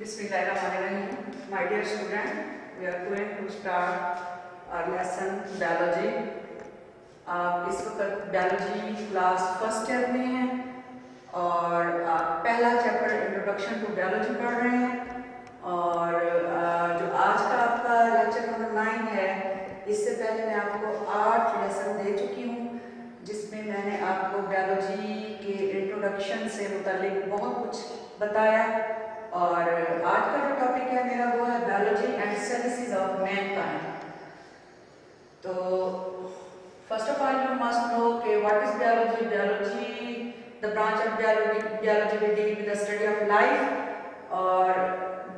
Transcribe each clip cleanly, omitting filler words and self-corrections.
Bismillahirrahmanirrahim. My dear student, we are going to start our lesson biology. आप इस वक्त biology class first year में हैं और आप पहला चैप्टर इंट्रोडक्शन टू biology पढ़ रहे हैं और जो आज का आपका लेक्चर नंबर 9 है, इससे पहले मैं आपको 8 लेसन दे चुकी हूँ जिसमें मैंने आपको biology के इंट्रोडक्शन से मुतालिक बहुत कुछ बताया। और आज का जो टॉपिक है मेरा वो है biology and services of mankind. तो first of all you must know कि what is biology. Biology the branch of biology will deal with the study of life. और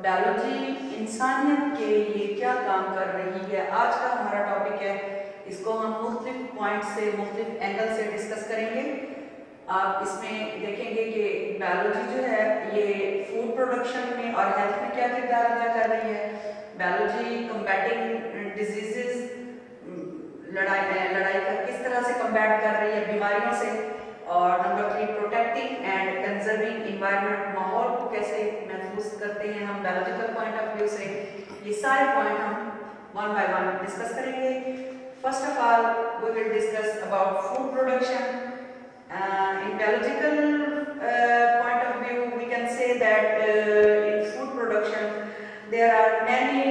बायोलॉजी इंसानियत के लिए क्या काम कर रही है, आज का हमारा टॉपिक है। इसको हम मुख्तलिफ पॉइंट से मुख्तलिफ एंगल से डिस्कस करेंगे। आप इसमें देखेंगे कि बायोलॉजी जो है ये फूड प्रोडक्शन में और हेल्थ में क्या किरदार अदा कर रही है। बायोलॉजी कम्बैटिंग डिजीजेस, लड़ाई का किस तरह से कम्बैट कर रही है बीमारियों से। और number 3 protecting and conserving environment, माहौल को कैसे महफूज करते हैं हम बायोलॉजिकल पॉइंट ऑफ व्यू से। ये सारे पॉइंट हम वन बाय वन डिस्कस करेंगे। First of all we will discuss about food production. In biological point of view, we can say that in food production there are many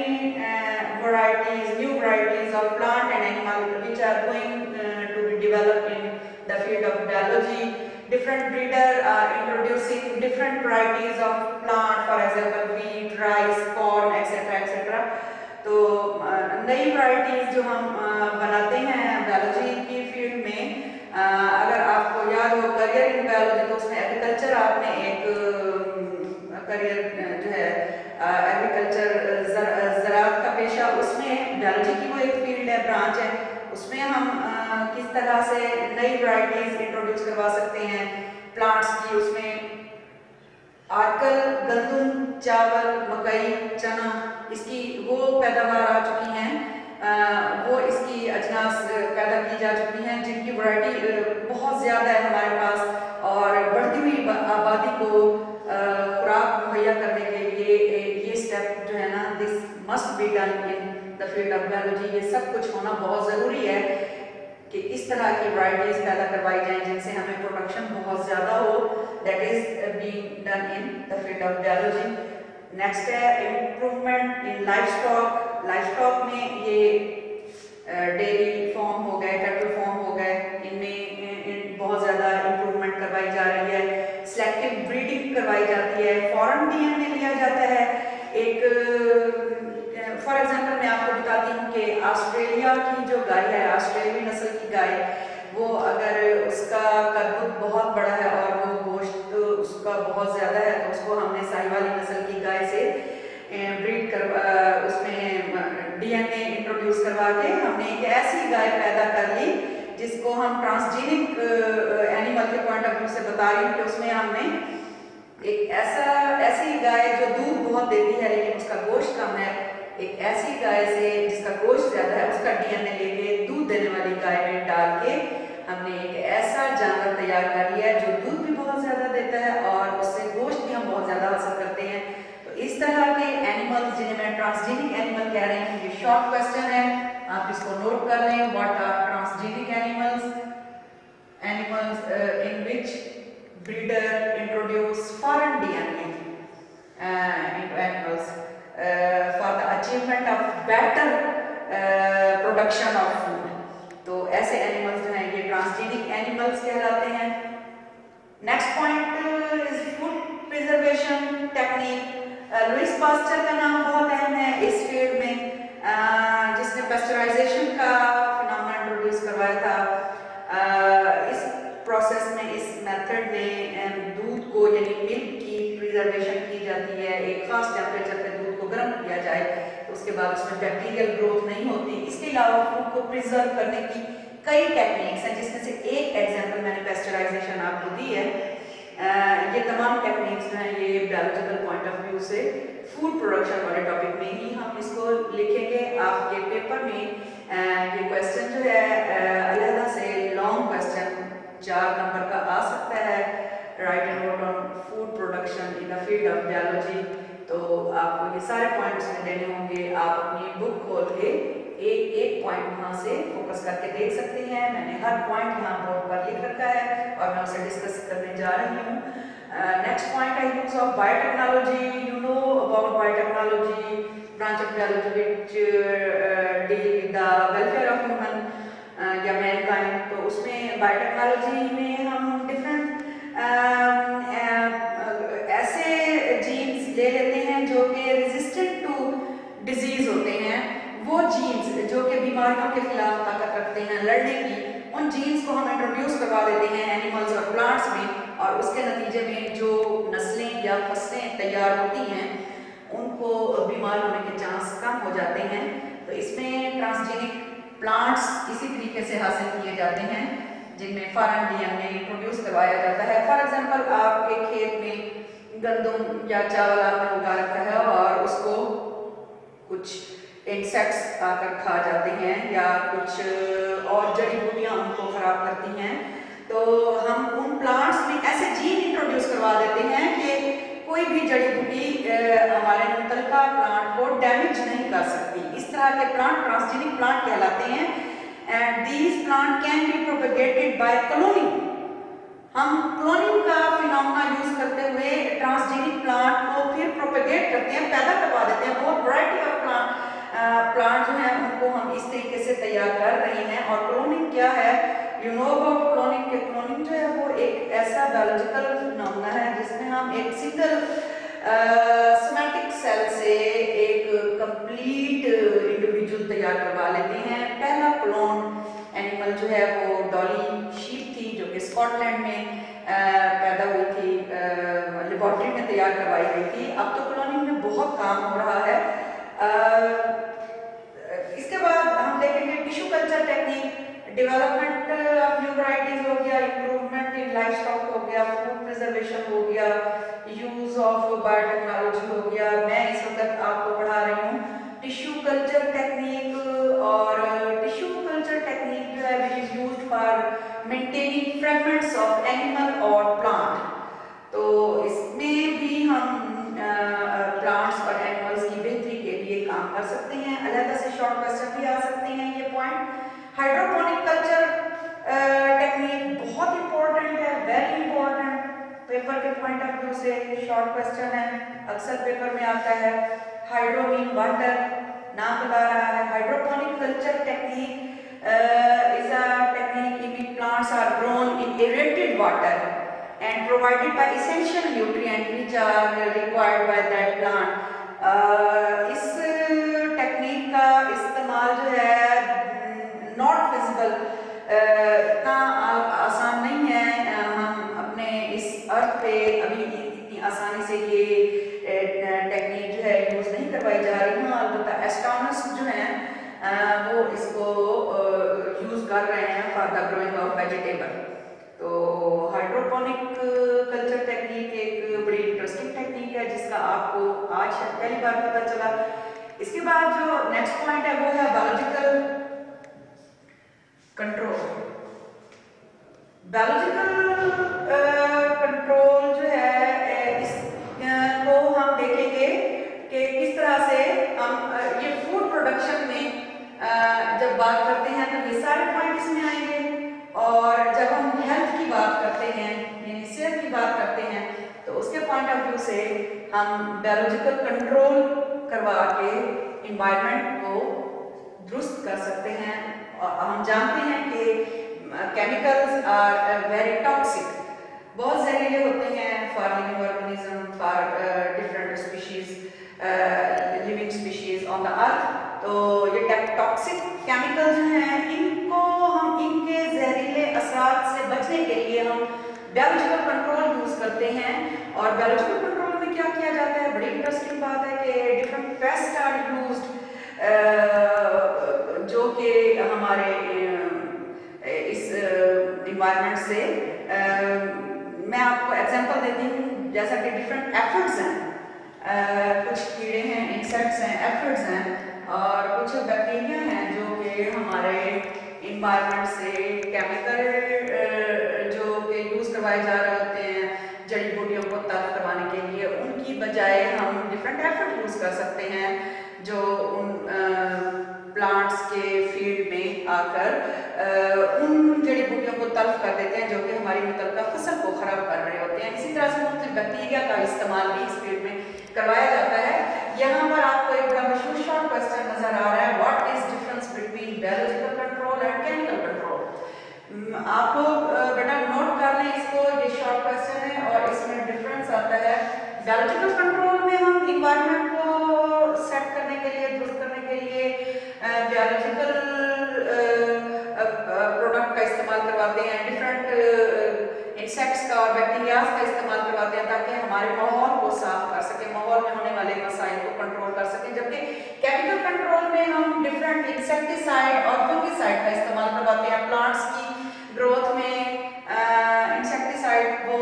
varieties, new varieties of plant and animal which are going to be developed in the field of biology. Different breeders are introducing different varieties of plant, for example wheat, rice, corn, etc. etc. तो नई varieties जो हम बनाते हैं biology की field में, अगर आपको याद हो करियर इन बायोलॉजी, तो उसमें एग्रीकल्चर आपने एक करियर जो है एग्रीकल्चर ज़राअत का पेशा, उसमें बायोलॉजी की वो एक फील्ड है, ब्रांच है। उसमें हम किस तरह से नई वैरायटीज इंट्रोड्यूस करवा सकते हैं प्लांट्स की। उसमें आजकल गंदम, चावल, मकई, चना, इसकी वो पैदावार आ चुकी हैं, वो इसकी अजनास पैदा की जा चुकी हैं जिनकी वैरायटी बहुत ज़्यादा है हमारे पास। और बढ़ती हुई आबादी को खुराक मुहैया करने के लिए ये स्टेप जो है ना, this must be done in the field of biology. ये सब कुछ होना बहुत ज़रूरी है कि इस तरह की वैरायटीज पैदा करवाई जाएं जिनसे हमें प्रोडक्शन बहुत ज़्यादा हो। That is being done in the field of biology. Next है improvement in life stock. Life stock में ये डेयरी फॉर्म हो गए, कैटल फॉर्म हो गए, इनमें बहुत ज़्यादा इम्प्रूवमेंट करवाई जा रही है। सिलेक्टिव ब्रीडिंग करवाई जाती है, फॉरेन डीएनए लिया जाता है। एक फॉर एग्जांपल मैं आपको बताती हूँ कि ऑस्ट्रेलिया की जो गाय है, ऑस्ट्रेलियाई नस्ल की गाय, वो अगर उसका कद बहुत बड़ा है और वो गोश्त उसका बहुत ज़्यादा है, तो उसको हमने साहिवाली नस्ल की गाय से ब्रीड करवा, उसमें डीएनए इंट्रोड्यूस करवा के हमने एक ऐसी गाय पैदा कर ली जिसको हम ट्रांसजेनिक एनिमल के पॉइंट ऑफ व्यू से बता रही हूँ कि उसमें हमने एक ऐसी गाय जो दूध बहुत देती है लेकिन उसका गोश्त कम है, एक ऐसी गाय से जिसका गोश्त ज़्यादा है उसका डीएनए लेके दूध देने वाली गाय में डाल के हमने एक ऐसा जानवर तैयार कर लिया है जो दूध भी बहुत ज़्यादा देता है और उससे गोश्त भी हम बहुत ज़्यादा हासिल करते हैं। तो इस तरह के एनिमल्स जिन्हें मैं ट्रांसजेनिक एनिमल कह रही हूँ, ये शॉर्ट क्वेश्चन है, आप इसको नोट कर लें। What are transgenic animals? Animals in which breeder introduce foreign DNA into animals for the achievement of better production of food. तो ऐसे एनिमल्स जो हैं ये ट्रांसजेनिक एनिमल्स कहलाते हैं। Next point is food preservation technique. Louis Pasteur का नाम बहुत अहम है इस फील्ड में, जिसने पेस्चराइजेशन का फिनोमेना इंट्रोड्यूस करवाया था। इस प्रोसेस में, इस मेथड में दूध को यानी मिल्क की प्रिजर्वेशन की जाती है। एक खास टेम्परेचर पे दूध को गर्म किया जाए तो उसके बाद उसमें बैक्टीरियल ग्रोथ नहीं होती। इसके अलावा फूड को प्रिजर्व करने की कई टेक्निक्स हैं, जिसमें से एक एग्जांपल मैंने पेस्चराइजेशन आपको दी है। ये तमाम टेक्निक्स जो हैं ये बायोलॉजिकल पॉइंट ऑफ व्यू से फूड प्रोडक्शन वाले टॉपिक में ही हम इसको लिखेंगे। आपके पेपर में ये क्वेश्चन जो है अलहदा से लॉन्ग क्वेश्चन 4 नंबर का आ सकता है। Right and note on food production in the field of biology. तो के एक एक पॉइंट वहाँ से फोकस करके देख सकते हैं। मैंने हर पॉइंट यहाँ बोर्ड पर लिख रखा है और मैं उसे डिस्कस करने जा रही हूँ। नेक्स्ट पॉइंट है use of biotechnology. You know about biotechnology, branch of biology which deal with the welfare of human या मैनकाइंड। तो उसमें बायोटेक्नोलॉजी में हम डिफरेंट ऐसे जीन्स ले लेते हैं जो कि रेजिस्टेंट टू डिजीज होते हैं। वो जीन्स जो कि बीमारियों के खिलाफ ताकत रखते हैं लड़ने की, उन जीन्स को हम इंट्रोड्यूस करवा देते हैं एनिमल्स और प्लांट्स में, और उसके नतीजे में जो नस्लें या फसलें तैयार होती हैं उनको बीमार होने के चांस कम हो जाते हैं। तो इसमें ट्रांसजेनिक प्लांट्स इसी तरीके से हासिल किए जाते हैं जिनमें फॉरेन डीएनए इंट्रोड्यूस करवाया जाता है। फॉर एग्जांपल आपके खेत में गंदम या चावल आपने उगा रखा है और उसको कुछ इंसेक्ट्स आकर खा जाते हैं या कुछ और जड़ी बूटियां उनको खराब करती हैं, तो हम उन प्लांट्स में ऐसे जीन इंट्रोड्यूस करवा देते हैं कि कोई भी जड़ी बूटी हमारे मुतलका प्लांट को डैमेज नहीं कर सकती। इस तरह के प्लांट ट्रांसजेनिक प्लांट कहलाते हैं। And these plant can be propagated by cloning. हम क्लोनिंग का फिनोमेना यूज करते हुए ट्रांसजेनिक प्लांट को फिर प्रोपेगेट करते हैं, पैदा करवा देते हैं। बहुत वैरायटी ऑफ प्लांट जो है उनको हम इस तरीके से तैयार कर रहे हैं। और क्लोनिंग क्या है, यू नो अबाउट क्लोनिंग। के क्लोनिंग जो है वो एक ऐसा बायोलॉजिकल फिनोमेना है जिसमें हम एक सिंगल सोमैटिक सेल से एक कंप्लीट इंडिविजुअल तैयार करवा लेते हैं। पहला क्लोन एनिमल जो है वो डॉली शीप थी जो कि स्कॉटलैंड में पैदा हुई थी, लेबोरेटरी में तैयार करवाई गई थी। अब तो क्लोनिंग में बहुत काम हो रहा है। इसके बाद हम देखेंगे tissue culture technique, development of new varieties हो गया, इम्प्रूवमेंट इन लाइफ स्टॉक हो गया, फूड प्रिजर्वेशन हो गया, यूज ऑफ बायोटेक्नोलॉजी हो गया। मैं इस वक्त आपको पढ़ा रही हूँ टिश्यू कल्चर टेक्निक। और टिश्यू कल्चर टेक्निक जो है which is used for maintaining fragments of animal और प्लांट। तो इसमें भी हम प्लांट्स और एनिमल्स की बेहतरी के लिए काम कर सकते हैं। अलग से शॉर्ट क्वेश्चन भी आ सकते हैं ये पॉइंट। हाइड्रोपोनिक कल्चर टेक्निक बहुत इंपॉर्टेंट है, वेरी इंपॉर्टेंट। पेपर के पॉइंट ऑफ व्यू से शॉर्ट क्वेश्चन है, अक्सर पेपर में आता है। हाइड्रो मीन वाटर, नाम बता रहा है। Hydroponic culture technique is a technique in which plants are grown in aerated water and provided by essential nutrients which are required by that plant. इस टेक्निक का इस्तेमाल जो है नॉट फिजिबल, इतना आसान नहीं है। हम अपने इस अर्थ पे अभी इतनी आसानी से ये टेक्निक जो है यूज नहीं करवाई जा रही है। अलबत्ता एस्ट्रोनॉमिस्ट जो हैं वो इसको यूज कर रहे हैं for the growing of vegetable. तो हाइड्रोपोनिक कल्चर टेक्निक एक बड़ी इंटरेस्टिंग टेक्निक है जिसका आपको आज पहली बार पता चला। इसके बाद जो नेक्स्ट पॉइंट है वो है बायोलॉजिकल कंट्रोल। बायोलॉजिकल कंट्रोल जो है इसको हम देखेंगे कि किस तरह से हम ये फूड प्रोडक्शन में जब बात करते हैं तो ये सारे पॉइंट इसमें आएंगे। और जब हम हेल्थ की बात करते हैं यानी सेहत की बात करते हैं तो उसके पॉइंट ऑफ व्यू से हम बायोलॉजिकल कंट्रोल करवा के इन्वायरमेंट को दुरुस्त कर सकते हैं। और हम जानते हैं कि केमिकल्स आर वेरी टॉक्सिक, बहुत जहरीले होते हैं for living organism, for different species, living species on the earth. तो ये टॉक्सिक केमिकल्स जो हैं इनको हम इनके जहरीले असरात से बचने के लिए हम बायोलॉजिकल कंट्रोल यूज करते हैं। और बायोलॉजिकल कंट्रोल में क्या किया जाता है, बड़ी इंटरेस्टिंग बात है कि डिफरेंट पेस्ट आर यूज्ड जो कि हमारे इस इन्वायरमेंट से मैं आपको एग्जांपल देती हूँ। जैसा कि डिफरेंट एफिड्स हैं, कुछ कीड़े हैं, इंसेक्ट्स हैं, एफिड्स हैं और कुछ बैक्टीरिया हैं जो कि हमारे इन्वायरमेंट से केमिकल जो कि यूज करवाए जा रहे होते हैं जड़ी बूटियों को तल्फ करवाने के लिए, उनकी बजाय हम डिफरेंट एफिड यूज कर सकते हैं जो उन बैक्टीरिया का इस्तेमाल भी इस फील्ड में करवाया जाता है। यहाँ पर आपको एक बड़ा मशहूर शॉर्ट क्वेश्चन नजर आ रहा है, what is difference between biological control and chemical control. आप लोग बेटा नोट कर लें इसको, ये शॉर्ट क्वेश्चन है और इसमें डिफरेंस आता है। बायोलॉजिकल कंट्रोल में हम इन्वायरमेंट को सेट करने के लिए, दुरुस्त करने के लिए बायोलॉजिकल प्रोडक्ट का इस्तेमाल करवाते हैं, डिफरेंट इंसेक्ट्स का और बैक्टीरियाज का इस्तेमाल करवाते हैं ताकि हमारे माहौल को साफ कर सके, माहौल में होने वाले मसाइल को कंट्रोल कर सके। जबकि केमिकल कंट्रोल में हम डिफरेंट इंसेक्टिसाइड और फंगिसाइड का इस्तेमाल करवाते हैं प्लांट्स की ग्रोथ में। इंसेक्टिसाइड वो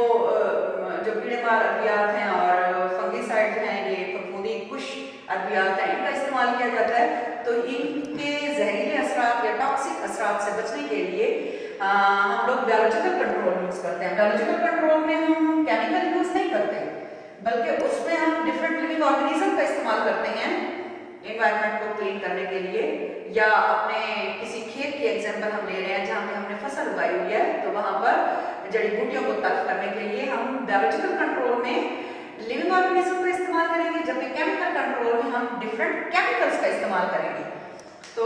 जो कीड़ेमार अद्वियात हैं और फंगिसाइड हैं ये फफूंदी कुश अद्वियात हैं, इनका इस्तेमाल किया जाता है। तो इनके जहरीले असरात या टॉक्सिक असरात से बचने के लिए हम लोग बायोलॉजिकल कंट्रोल यूज करते हैं। बायोलॉजिकल कंट्रोल में हम केमिकल यूज नहीं करते, बल्कि उसमें हम डिफरेंट लिविंग ऑर्गेनिज्म का इस्तेमाल करते हैं एनवायरनमेंट को क्लीन करने के लिए। या अपने किसी खेत की एग्जांपल हम ले रहे हैं जहाँ पे हमने फसल उगाई हुई है, तो वहाँ पर जड़ी बूटियों को तल्फ करने के लिए हम बायोलॉजिकल कंट्रोल में लिविंग ऑर्गेनिज्म का इस्तेमाल करेंगे, जबकि केमिकल कंट्रोल में हम डिफरेंट केमिकल्स का इस्तेमाल करेंगे। तो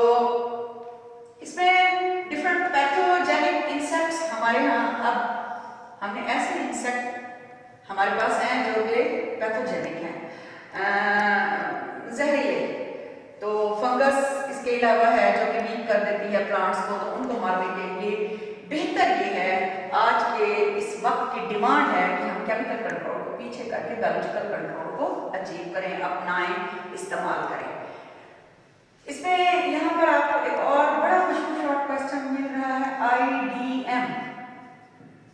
इसमें डिफरेंट पैथोजेनिक इंसेक्ट्स हमारे यहाँ, अब हमने ऐसे इंसेक्ट हमारे पास हैं जो कि पैथोजेनिक हैं, जहरीले। तो फंगस इसके अलावा है जो कि वीक कर देती है प्लांट्स को, तो उनको मारने के लिए बेहतर ये है, आज के इस वक्त की डिमांड है कि हम केमिकल कंट्रोल को पीछे करके बायोलॉजिकल कंट्रोल को अचीव करें, अपनाएं, इस्तेमाल करें। इसमें यहाँ पर आपको एक और बड़ा मशहूर शॉर्ट क्वेश्चन मिल रहा है, IDM।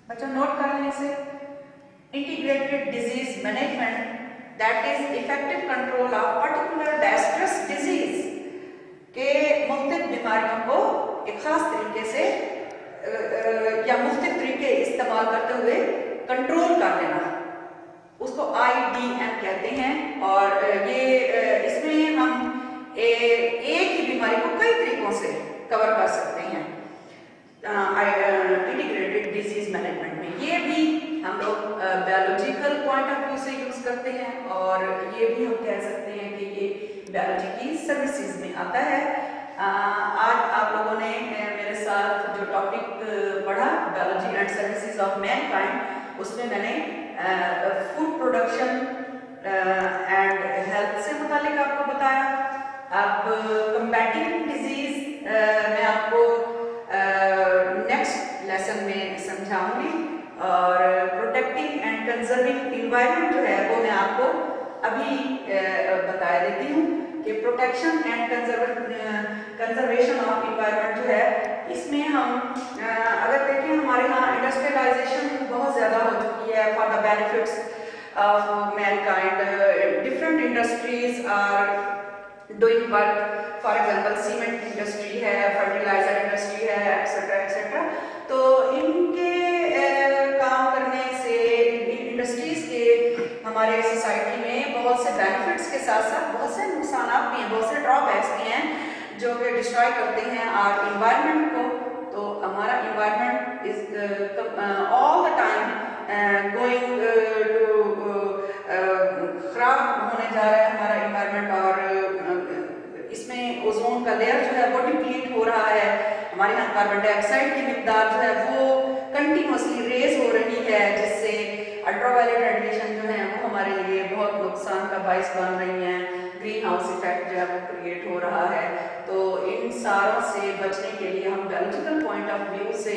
बच्चों नोट कर लें इसे, integrated disease management that is effective control of particular disastrous disease के मुख्तलिफ बीमारियों को एक खास तरीके से या मुख्तलिफ तरीके इस्तेमाल करते हुए कंट्रोल कर लेना, उसको IDM कहते हैं। और ये इसमें हम एक ही बीमारी को कई तरीकों से कवर कर सकते हैं इंटीग्रेटेड डिजीज मैनेजमेंट में। ये भी हम लोग बायोलॉजिकल पॉइंट ऑफ व्यू से यूज करते हैं और ये भी हम कह सकते हैं कि ये बायोलॉजी की सर्विसेज में आता है। आज आप लोगों ने मेरे साथ जो टॉपिक पढ़ा biology and services of Mankind, उसमें मैंने फूड प्रोडक्शन एंड हेल्थ से मुतालिक आपको बताया। अब कंपैटिबल डिजीज मैं आपको नेक्स्ट लेसन में समझाऊंगी, और प्रोटेक्टिंग एंड कंजर्विंग इन्वायरमेंट जो है वो मैं आपको अभी बता देती हूँ कि protection and conservation of environment जो है, इसमें हम अगर देखें हमारे यहाँ इंडस्ट्रियलाइजेशन बहुत ज़्यादा हो चुकी है for the benefits of mankind. Different industries are doing work, for example cement industry है, फर्टिलाइजर इंडस्ट्री है, एक्सेट्रा एक्सेट्रा। तो इनके काम करने से इंडस्ट्रीज के हमारे सोसाइटी में बहुत से बेनिफिट्स के साथ साथ बहुत से नुकसान भी हैं, बहुत से ड्रॉबैक्स भी हैं जो कि डिस्ट्रॉय करते हैं आर इन्वायरमेंट को। तो हमारा environment is all the time going खराब होने जा रहा है हमारा इन्वायरमेंट, और इसमें ओजोन का लेयर जो है वो डिप्लीट हो रहा है। हमारे यहाँ कार्बन डाइऑक्साइड की मिकदार जो है वो कंटिन्यूसली रेज हो रही है, जिससे अल्ट्रावायलेट रेडिएशन जो है वो हमारे लिए बहुत नुकसान का बाइस बन रही हैं। ग्रीन हाउस इफेक्ट जो है वो क्रिएट हो रहा है। तो इन सारों से बचने के लिए हम बायोलॉजिकल पॉइंट ऑफ व्यू से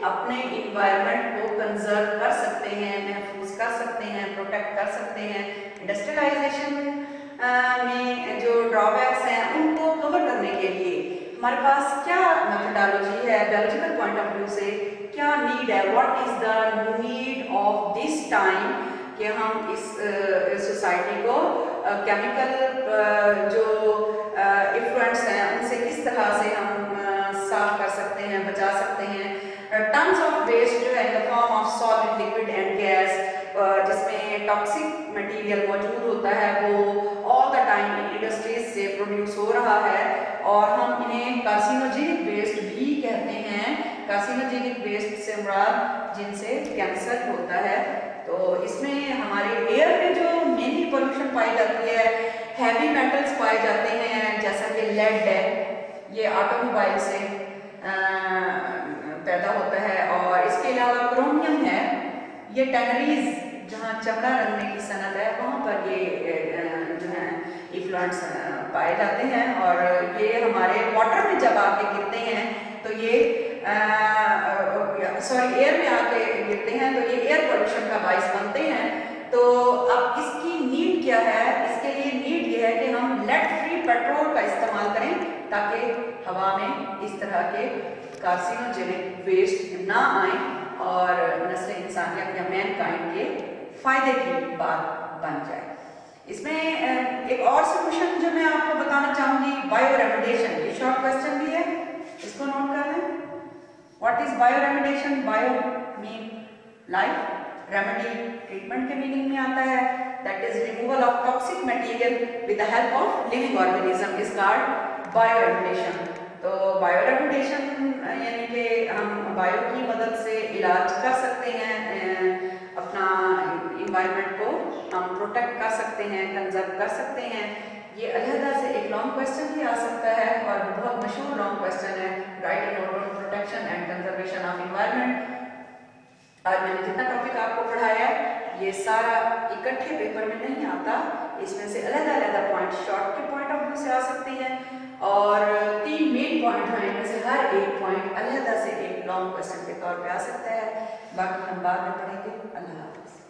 अपने इन्वायरमेंट को कंजर्व कर सकते हैं, महफूज कर सकते हैं, प्रोटेक्ट कर सकते हैं। इंडस्ट्रियलाइजेशन में जो ड्रॉबैक्स हैं उनको कवर करने के लिए हमारे पास क्या मेथोडोलॉजी है बायोलॉजिकल पॉइंट ऑफ व्यू से, क्या नीड है, what is the need of this time, कि हम इस सोसाइटी को केमिकल जो इफ्लुएंट्स हैं उनसे किस तरह से हम साफ कर सकते हैं, बचा सकते हैं। टन्स ऑफ वेस्ट जो है in the form of solid, liquid and gas, जिसमें टॉक्सिक मटेरियल मौजूद होता है, वो ऑल द टाइम इंडस्ट्रीज से प्रोड्यूस हो रहा है, और हम इन्हें कार्सिनोजेनिक वेस्ट भी कहते हैं। कार्सिनोजेनिक वेस्ट से मुराद जिनसे कैंसर होता है तो इसमें हमारे एयर में जो मेनली पोल्यूशन पाई जाती है, हैवी मेटल्स पाए जाते हैं जैसा कि लेड है, ये ऑटोमोबाइल से पैदा होता है। और इसके अलावा क्रोमियम है, ये टैनरीज जहाँ चमड़ा रंगने की सनत है वहाँ पर ये जो है इफ्लुएंट्स पाए जाते हैं। और ये हमारे वाटर में जब आके गिरते हैं तो ये एयर में आके गिरते हैं तो ये एयर पोल्यूशन का बाइस बनते हैं। तो अब इसकी नीड क्या है? इसके लिए नीड ये है कि हम लेड फ्री पेट्रोल का इस्तेमाल करें ताकि हवा में इस तरह के कार्सिनोजेनिक वेस्ट ना आए और नस्ल इंसानियत या मैनकाइंड के फायदे की बात बन जाए। इसमें एक और से क्वेश्चन जो मैं आपको बताना चाहूंगी, बायो रेमेडिएशन, ये शॉर्ट क्वेश्चन भी है, इसको नोट कर लें। What is bio remediation? Bio mean life, remedy treatment के मीनिंग में आता है, that is removal of toxic material with the help of living organism is called bio remediation. तो बायो रेमेडिएशन यानी कि हम बायो की मदद से इलाज कर सकते हैं, अपना इन्वायरमेंट को हम प्रोटेक्ट कर सकते हैं, कंजर्व कर सकते हैं। ये अलहदा से एक लॉन्ग क्वेश्चन भी आ सकता है और बहुत मशहूर लॉन्ग क्वेश्चन है, right and order protection and conservation of environment. आज मैंने जितना टॉपिक आपको पढ़ाया है ये सारा इकट्ठे पेपर में नहीं आता, इसमें से अलग अलग पॉइंट शॉर्ट के पॉइंट ऑफ व्यू से आ सकते हैं और 3 मेन पॉइंट हैं, इनमें से हर एक पॉइंट अलग से एक लॉन्ग क्वेश्चन के तौर पे आ सकता है। बाकी हम बाद में पढ़ेंगे। अल्लाह हाफ़िज़।